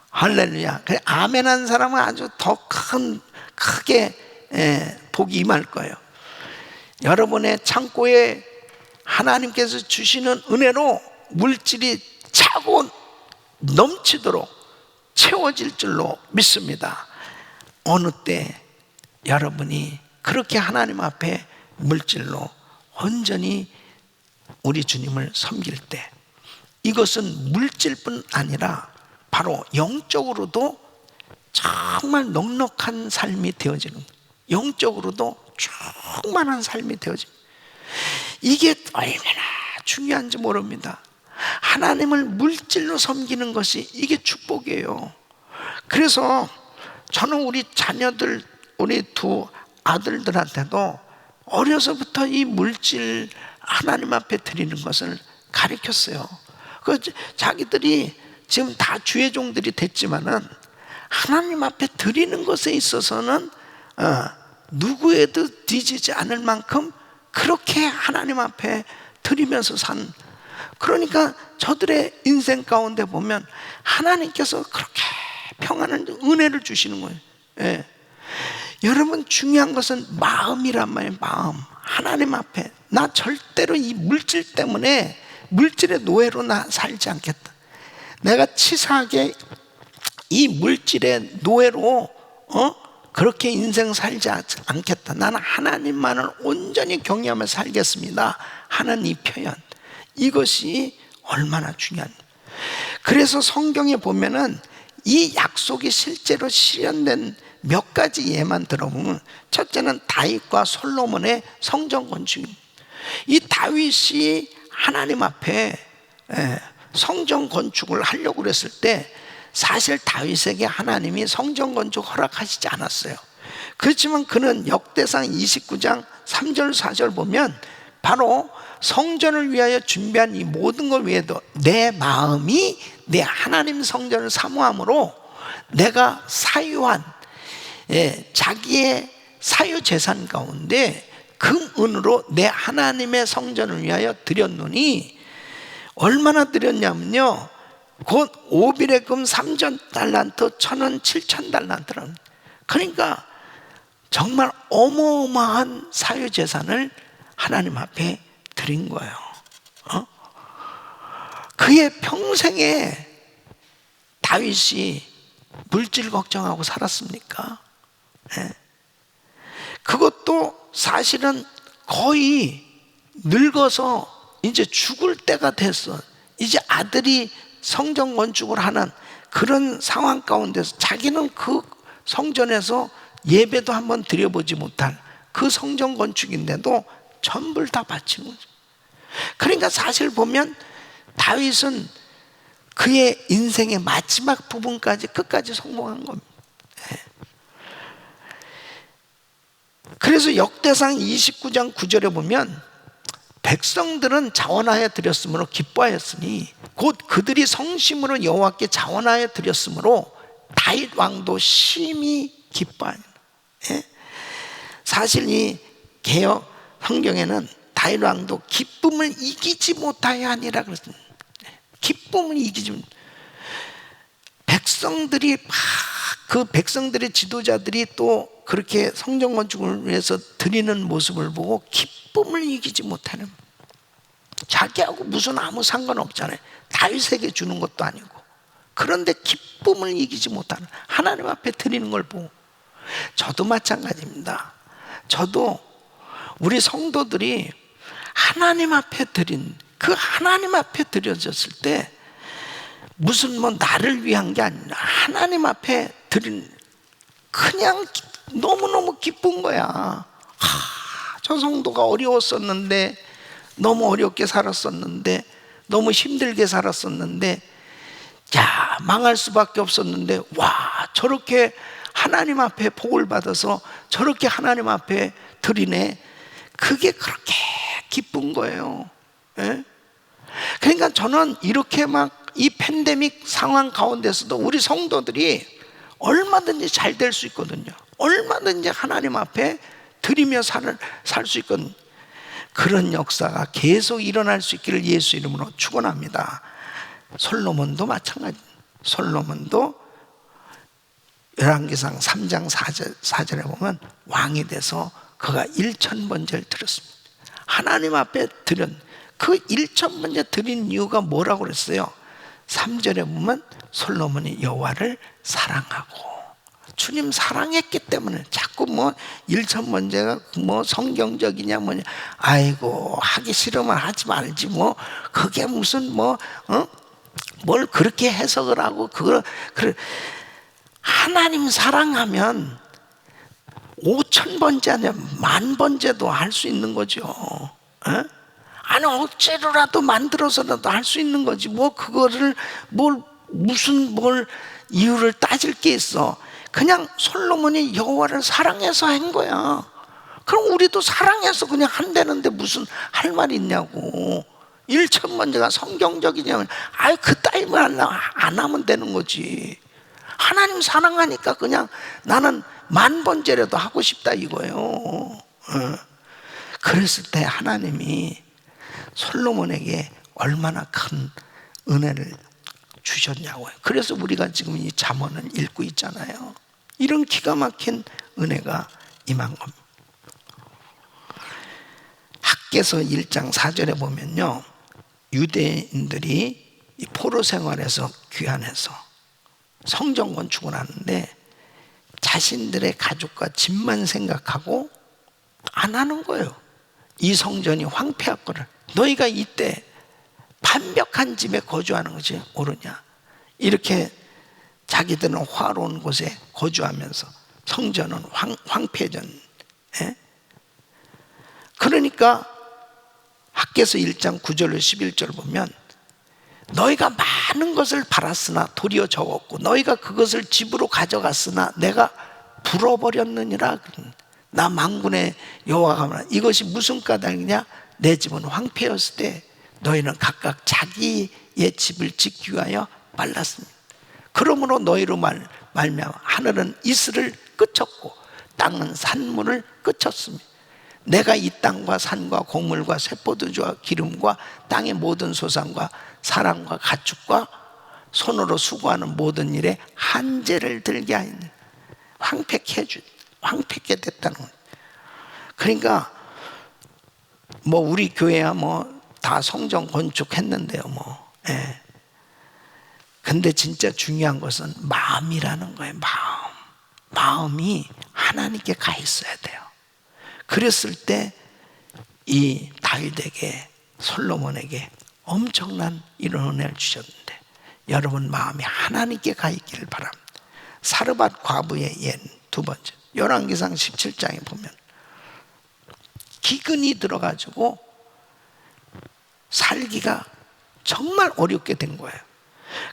할렐루야. 아멘 한 사람은 아주 더 크게 복이 임할 거예요. 여러분의 창고에 하나님께서 주시는 은혜로 물질이 차고 넘치도록 채워질 줄로 믿습니다. 어느 때 여러분이 그렇게 하나님 앞에 물질로 온전히 우리 주님을 섬길 때, 이것은 물질뿐 아니라 바로 영적으로도 정말 넉넉한 삶이 되어지는 거예요. 영적으로도 충만한 삶이 되어집니다. 이게 얼마나 중요한지 모릅니다. 하나님을 물질로 섬기는 것이 이게 축복이에요. 그래서 저는 우리 자녀들, 우리 두 아들들한테도 어려서부터 이 물질 하나님 앞에 드리는 것을 가르쳤어요. 자기들이 지금 다 주의 종들이 됐지만은 하나님 앞에 드리는 것에 있어서는 누구에도 뒤지지 않을 만큼 그렇게 하나님 앞에 드리면서 산. 그러니까 저들의 인생 가운데 보면 하나님께서 그렇게 평안한 은혜를 주시는 거예요. 예. 여러분, 중요한 것은 마음이란 말이에요. 마음. 하나님 앞에 나 절대로 이 물질 때문에, 물질의 노예로 나 살지 않겠다. 내가 치사하게 이 물질의 노예로 그렇게 인생 살지 않겠다. 나는 하나님만을 온전히 경외하며 살겠습니다 하는 이 표현, 이것이 얼마나 중요한. 그래서 성경에 보면은 이 약속이 실제로 실현된 몇 가지 예만 들어보면, 첫째는 다윗과 솔로몬의 성전 건축입니다. 이 다윗이 하나님 앞에 성전 건축을 하려고 그랬을 때 사실 다윗에게 하나님이 성전 건축 허락하시지 않았어요. 그렇지만 그는 역대상 29장 3절 4절 보면 바로 성전을 위하여 준비한 이 모든 것 외에도 내 마음이 내 하나님 성전을 사모함으로 내가 사유한 자기의 사유 재산 가운데 금은으로 내 하나님의 성전을 위하여 드렸노니, 얼마나 드렸냐면요, 곧 오빌의 금 3,000달란트, 천원 7,000달란트라는. 그러니까 정말 어마어마한 사유 재산을 하나님 앞에 드린 거예요. 그의 평생에 다윗이 물질 걱정하고 살았습니까? 그것도 사실은 거의 늙어서 이제 죽을 때가 됐어. 이제 아들이 성전 건축을 하는 그런 상황 가운데서 자기는 그 성전에서 예배도 한번 드려보지 못한 그 성전 건축인데도 전부를 다 바치는 거죠. 그러니까 사실 보면 다윗은 그의 인생의 마지막 부분까지 끝까지 성공한 겁니다. 그래서 역대상 29장 9절에 보면 백성들은 자원하여 드렸으므로 기뻐하였으니 곧 그들이 성심으로 여호와께 자원하여 드렸으므로 다윗 왕도 심히 기뻐하니라. 사실 이 개역 성경에는 다윗 왕도 기쁨을 이기지 못하여 하니라 그랬습니다. 기쁨을 이기지 못. 백성들이 막 그 백성들의 지도자들이 또 그렇게 성전 건축을 위해서 드리는 모습을 보고 기쁨을 이기지 못하는, 자기하고 무슨 아무 상관없잖아요. 다윗에게 주는 것도 아니고. 그런데 기쁨을 이기지 못하는, 하나님 앞에 드리는 걸 보고. 저도 마찬가지입니다. 저도 우리 성도들이 하나님 앞에 드린, 그 하나님 앞에 드려졌을 때 무슨 뭐 나를 위한 게 아니라 하나님 앞에 드린, 그냥 너무너무 기쁜 거야. 저 성도가 어려웠었는데, 너무 어렵게 살았었는데, 너무 힘들게 살았었는데, 야, 망할 수밖에 없었는데, 와, 저렇게 하나님 앞에 복을 받아서 저렇게 하나님 앞에 드리네. 그게 그렇게 기쁜 거예요. 예? 그러니까 저는 이렇게 막 이 팬데믹 상황 가운데서도 우리 성도들이 얼마든지 잘 될 수 있거든요. 얼마든지 하나님 앞에 드리며 살 수 있거든요. 그런 역사가 계속 일어날 수 있기를 예수 이름으로 축원합니다. 솔로몬도 마찬가지. 솔로몬도 열왕기상 3장 4절에 보면 왕이 돼서 그가 1,000번제를 드렸습니다. 하나님 앞에 드린 그 1,000번제 드린 이유가 뭐라고 그랬어요? 3절에 보면 솔로몬이 여호와를 사랑하고, 주님 사랑했기 때문에. 자꾸 뭐 1,000번제가 뭐 성경적이냐 뭐냐, 아이고 하기 싫으면 하지 말지 뭐 그게 무슨 뭐 뭘 그렇게 해석을 하고. 그걸 하나님 사랑하면 5,000번제 아니라 10,000번제도 할 수 있는 거죠. 아니 억지로라도 만들어서라도 할 수 있는 거지. 뭐 그거를 뭘 이유를 따질 게 있어. 그냥 솔로몬이 여호와를 사랑해서 한 거야. 그럼 우리도 사랑해서 그냥 한다는데 무슨 할 말이 있냐고. 1,000번제가 성경적이냐면, 아유 그 따위만 안 하면 되는 거지. 하나님 사랑하니까 그냥 나는 10,000번제라도 하고 싶다 이거예요. 그랬을 때 하나님이 솔로몬에게 얼마나 큰 은혜를 주셨냐고요. 그래서 우리가 지금 이 잠언을 읽고 있잖아요. 이런 기가 막힌 은혜가 임한 겁니다. 학개서 1장 4절에 보면요, 유대인들이 이 포로 생활에서 귀환해서 성전 건축을 하는데 자신들의 가족과 집만 생각하고 안 하는 거예요. 이 성전이 황폐할 거를. 너희가 이때 반벽한 집에 거주하는 것이 옳으냐? 이렇게 자기들은 화로운 곳에 거주하면서 성전은 황폐전. 그러니까 학개서 1장 9절로 11절 보면 너희가 많은 것을 팔았으나 도리어 적었고 너희가 그것을 집으로 가져갔으나 내가 불어버렸느니라. 나 만군의 여호와가 말하노라. 이것이 무슨 까닭이냐? 내 집은 황폐였을 때 너희는 각각 자기의 집을 짓기 위하여 빨랐습니다. 그러므로 너희로 말미암아 하늘은 이슬을 그쳤고 땅은 산물을 그쳤습니다. 내가 이 땅과 산과 곡물과 새포도주와 기름과 땅의 모든 소산과 사람과 가축과 손으로 수고하는 모든 일에 한재를 들게 하였느니라. 황폐게 됐다는 거예요. 그러니까 뭐 우리 교회야 뭐 다 성전 건축했는데요, 뭐. 근데 진짜 중요한 것은 마음이라는 거예요. 마음이 하나님께 가 있어야 돼요. 그랬을 때 이 다윗에게, 솔로몬에게 엄청난 이런 은혜를 주셨는데, 여러분 마음이 하나님께 가 있기를 바랍니다. 사르밧 과부의 예 두 번째, 열왕기상 17장에 보면 기근이 들어가지고 살기가 정말 어렵게 된 거예요.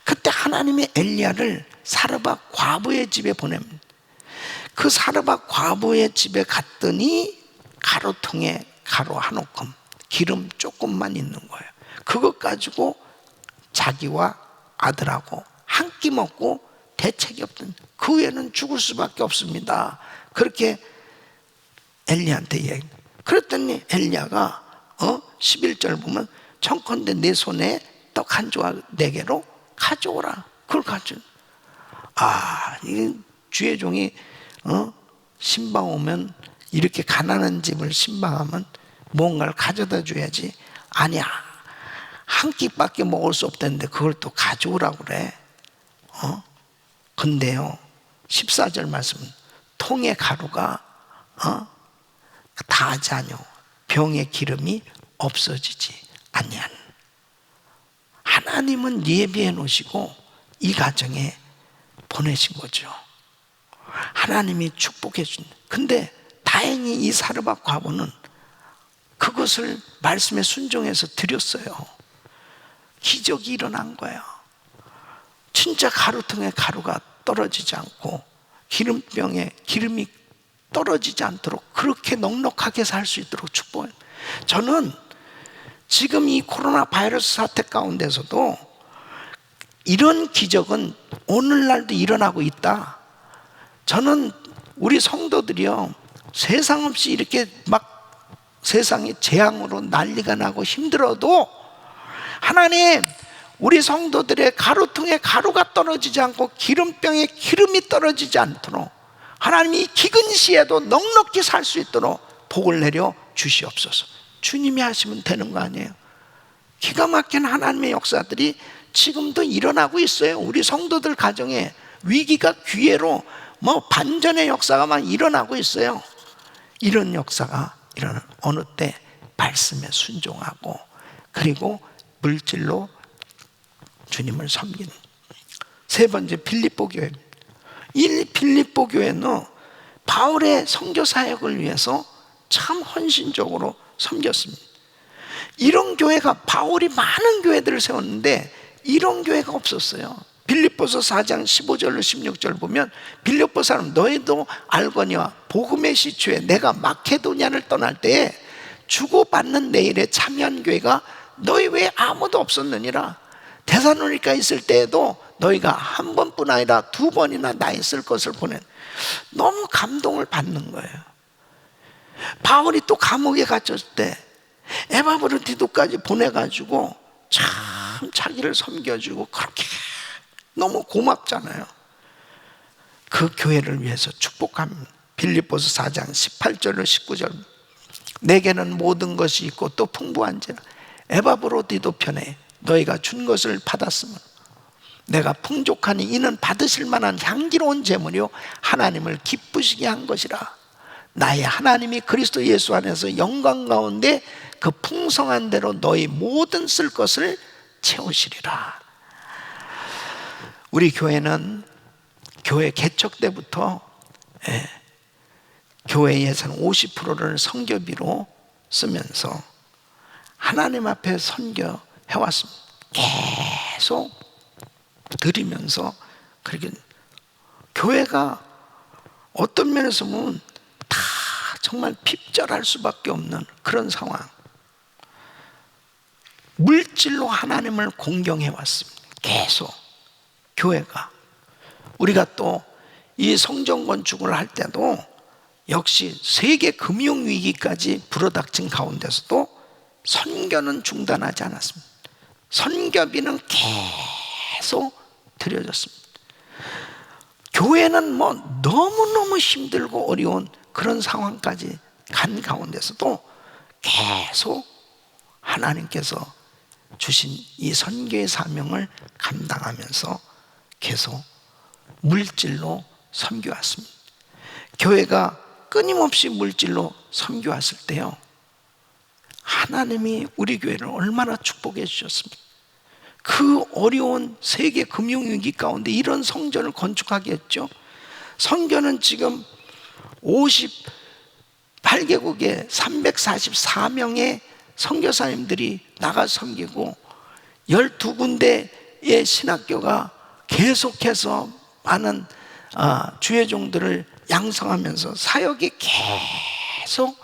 그때 하나님의 엘리야를 사르밧 과부의 집에 보냅니다. 그 사르밧 과부의 집에 갔더니 가루통에 가루 한 오금, 기름 조금만 있는 거예요. 그것 가지고 자기와 아들하고 한 끼 먹고 대책이 없던, 그 후에는 죽을 수밖에 없습니다. 그렇게 엘리야한테 얘기해요. 그랬더니 엘리야가 11절 보면 청컨대 내 손에 떡 한 조각 내게로 가져오라. 그걸 가져. 이 주의 종이 신방 오면 이렇게 가난한 집을 신방하면 뭔가를 가져다 줘야지. 아니야, 한 끼밖에 먹을 수 없다는데 그걸 또 가져오라고 그래. 근데요 14절 말씀, 통의 가루가 다하지 아니오 병의 기름이 없어지지 아니한. 하나님은 예비해 놓으시고 이 가정에 보내신 거죠. 하나님이 축복해 준. 근데 다행히 이 사르밧 과부는 그것을 말씀에 순종해서 드렸어요. 기적이 일어난 거예요. 진짜 가루통에 가루가 떨어지지 않고 기름병에 기름이 떨어지지 않도록 그렇게 넉넉하게 살 수 있도록 축복해요. 저는 지금 이 코로나 바이러스 사태 가운데서도 이런 기적은 오늘날도 일어나고 있다. 저는 우리 성도들이요, 세상 없이 이렇게 막 세상이 재앙으로 난리가 나고 힘들어도 하나님, 우리 성도들의 가루통에 가루가 떨어지지 않고 기름병에 기름이 떨어지지 않도록 하나님이 기근 시에도 넉넉히 살 수 있도록 복을 내려 주시옵소서. 주님이 하시면 되는 거 아니에요? 기가 막힌 하나님의 역사들이 지금도 일어나고 있어요. 우리 성도들 가정에 위기가 기회로 반전의 역사가 막 일어나고 있어요. 이런 역사가 일어나는 어느 때 말씀에 순종하고 그리고 물질로 주님을 섬기는. 세 번째, 빌립보 교회. 이 빌립보 교회는 바울의 선교 사역을 위해서 참 헌신적으로 섬겼습니다. 이런 교회가, 바울이 많은 교회들을 세웠는데 이런 교회가 없었어요. 빌립보서 4장 15절로 16절 보면 빌립보 사람 너희도 알거니와 복음의 시초에 내가 마케도냐를 떠날 때에 주고받는 내일에 참여한 교회가 너희 외에 아무도 없었느니라. 데살로니가 있을 때에도 너희가 한 번뿐 아니라 두 번이나 나 있을 것을 보낸. 너무 감동을 받는 거예요. 바울이 또 감옥에 갇혔을 때 에바브로디도까지 보내가지고 참 자기를 섬겨주고 그렇게 너무 고맙잖아요. 그 교회를 위해서 축복합니다. 빌립보서 4장 18절로 19절, 내게는 모든 것이 있고 또 풍부한지라 에바브로디도 편에 너희가 준 것을 받았으면 내가 풍족하니 이는 받으실 만한 향기로운 제물이요 하나님을 기쁘시게 한 것이라. 나의 하나님이 그리스도 예수 안에서 영광 가운데 그 풍성한 대로 너희 모든 쓸 것을 채우시리라. 우리 교회는 교회 개척 때부터 교회 예산 50%를 선교비로 쓰면서 하나님 앞에 선교해왔습니다. 계속 드리면서 그렇게 교회가 어떤 면에서 보면 다 정말 핍절할 수밖에 없는 그런 상황. 물질로 하나님을 공경해 왔습니다. 계속 교회가. 우리가 또 이 성전 건축을 할 때도 역시 세계 금융위기까지 불어닥친 가운데서도 선교는 중단하지 않았습니다. 선교비는 계속 드려졌습니다. 교회는 뭐 너무너무 힘들고 어려운 그런 상황까지 간 가운데서도 계속 하나님께서 주신 이 선교의 사명을 감당하면서 계속 물질로 섬겨왔습니다. 교회가 끊임없이 물질로 섬겨왔을 때요, 하나님이 우리 교회를 얼마나 축복해 주셨습니까? 그 어려운 세계 금융위기 가운데 이런 성전을 건축하게 했죠. 선교는 지금 58개국에 344명의 선교사님들이 나가 섬기고 12군데의 신학교가 계속해서 많은 주의 종들을 양성하면서 사역이 계속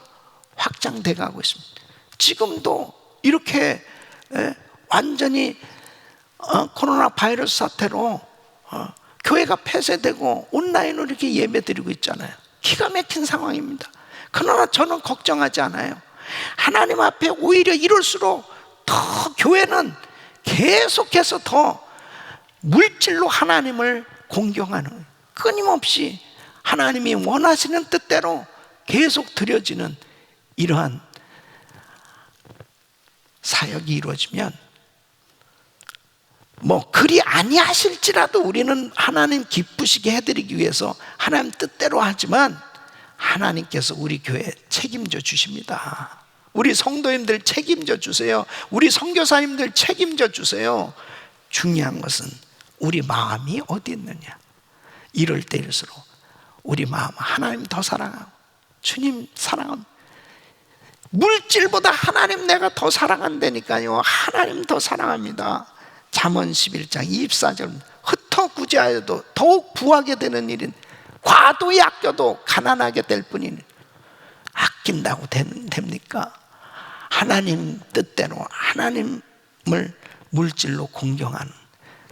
확장돼 가고 있습니다. 지금도 이렇게 완전히 코로나 바이러스 사태로 교회가 폐쇄되고 온라인으로 이렇게 예배드리고 있잖아요. 기가 막힌 상황입니다. 그러나 저는 걱정하지 않아요. 하나님 앞에 오히려 이럴수록 더 교회는 계속해서 더 물질로 하나님을 공경하는, 끊임없이 하나님이 원하시는 뜻대로 계속 드려지는 이러한 사역이 이루어지면 뭐 그리 아니하실지라도 우리는 하나님 기쁘시게 해드리기 위해서 하나님 뜻대로 하지만 하나님께서 우리 교회에 책임져 주십니다. 우리 성도님들 책임져 주세요. 우리 선교사님들 책임져 주세요. 중요한 것은 우리 마음이 어디 있느냐. 이럴 때일수록 우리 마음 하나님 더 사랑하고 주님 사랑합니다. 물질보다 하나님 내가 더 사랑한다니까요. 하나님 더 사랑합니다. 잠언 11장 24절, 흩어 구제하여도 더욱 부하게 되는 일인 과도히 아껴도 가난하게 될 뿐이니 아낀다고 됩니까? 하나님 뜻대로 하나님을 물질로 공경하는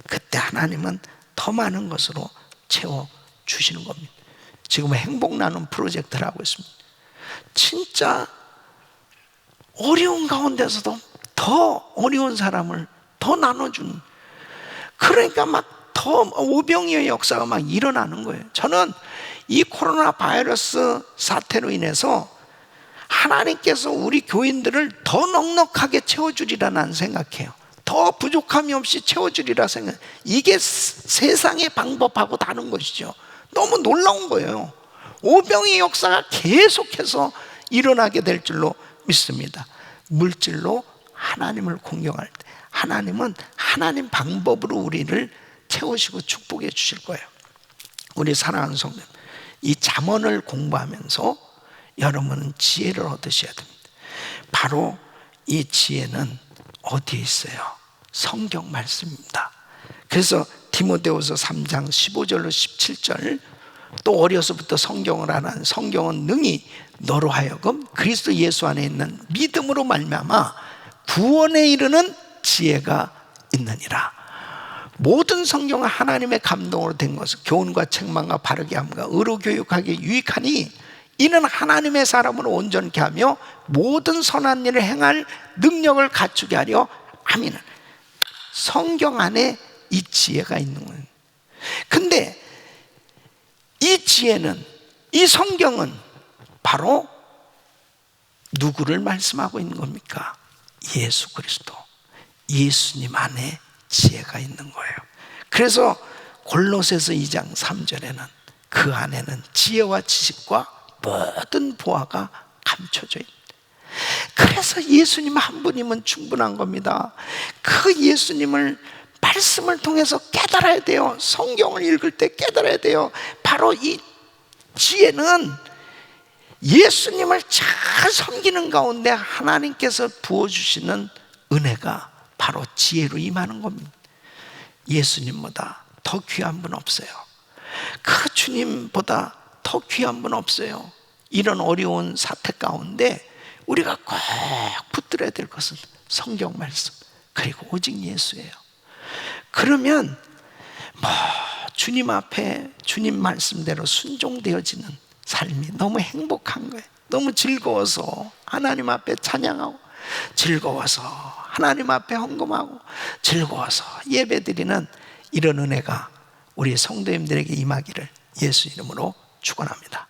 그때 하나님은 더 많은 것으로 채워주시는 겁니다. 지금 행복 나눔 프로젝트를 하고 있습니다. 진짜 어려운 가운데서도 더 어려운 사람을 더 나눠주는, 그러니까 막 더 오병이어의 역사가 막 일어나는 거예요. 저는 이 코로나 바이러스 사태로 인해서 하나님께서 우리 교인들을 더 넉넉하게 채워주리라 난 생각해요. 더 부족함이 없이 채워주리라 생각. 이게 세상의 방법하고 다른 것이죠. 너무 놀라운 거예요. 오병이의 역사가 계속해서 일어나게 될 줄로 믿습니다. 물질로 하나님을 공경할 때 하나님은 하나님 방법으로 우리를 채우시고 축복해 주실 거예요. 우리 사랑하는 성도님, 이 잠언을 공부하면서 여러분은 지혜를 얻으셔야 됩니다. 바로 이 지혜는 어디에 있어요? 성경 말씀입니다. 그래서 디모데후서 3장 15절로 17절, 또 어려서부터 성경을 하는 성경은 능히 너로 하여금 그리스도 예수 안에 있는 믿음으로 말미암아 구원에 이르는 지혜가 있느니라. 모든 성경은 하나님의 감동으로 된 것을 교훈과 책망과 바르게 함과 의로 교육하기에 유익하니 이는 하나님의 사람으로 온전케 하며 모든 선한 일을 행할 능력을 갖추게 하려 함이는. 성경 안에 이 지혜가 있는 거예요. 근데 이 지혜는, 이 성경은 바로 누구를 말씀하고 있는 겁니까? 예수 그리스도, 예수님 안에 지혜가 있는 거예요. 그래서 골로새서 2장 3절에는 그 안에는 지혜와 지식과 모든 보화가 감춰져 있다. 그래서 예수님 한 분이면 충분한 겁니다. 그 예수님을 말씀을 통해서 깨달아야 돼요. 성경을 읽을 때 깨달아야 돼요. 바로 이 지혜는 예수님을 잘 섬기는 가운데 하나님께서 부어주시는 은혜가 바로 지혜로 임하는 겁니다. 예수님보다 더 귀한 분 없어요. 그 주님보다 더 귀한 분 없어요. 이런 어려운 사태 가운데 우리가 꼭 붙들어야 될 것은 성경 말씀, 그리고 오직 예수예요. 그러면 주님 앞에 주님 말씀대로 순종되어지는 삶이 너무 행복한 거예요. 너무 즐거워서 하나님 앞에 찬양하고, 즐거워서 하나님 앞에 헌금하고, 즐거워서 예배드리는 이런 은혜가 우리 성도님들에게 임하기를 예수 이름으로 축원합니다.